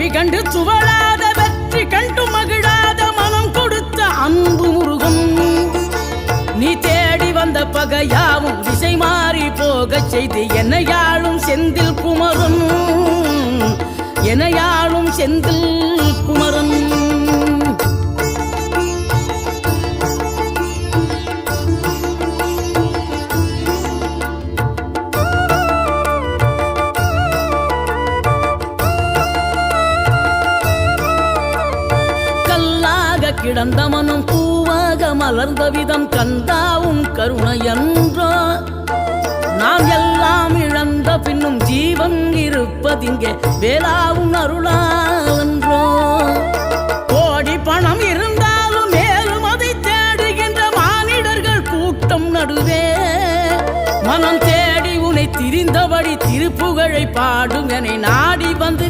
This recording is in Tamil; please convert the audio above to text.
தோல்வி கண்டு துவளாத வெற்றி கண்டு மகிழாத மனம் கொடுத்த அன்பு முருகன் நீ தேடி வந்த பகையாவும் திசை மாறி போகச் செய்து என்னையாளும் செந்தில் குமரன் என்னையாளும் செந்தில் குமரன் கிடந்த மனம் பூவாக மலர்ந்த விதம் கந்தாவும் கருணை என்றோ நாம் எல்லாம் இழந்த பின்னும் ஜீவன் இருப்பதிங்கே வேளாவும் அருளாவென்றோ கோடி பணம் இருந்தாலும் மேலும் அதை தேடுகின்ற மானிடர்கள் கூட்டம் நடுவே மனம் தேடி உனை திரிந்தபடி திருப்புகழை பாடும் என நாடி வந்து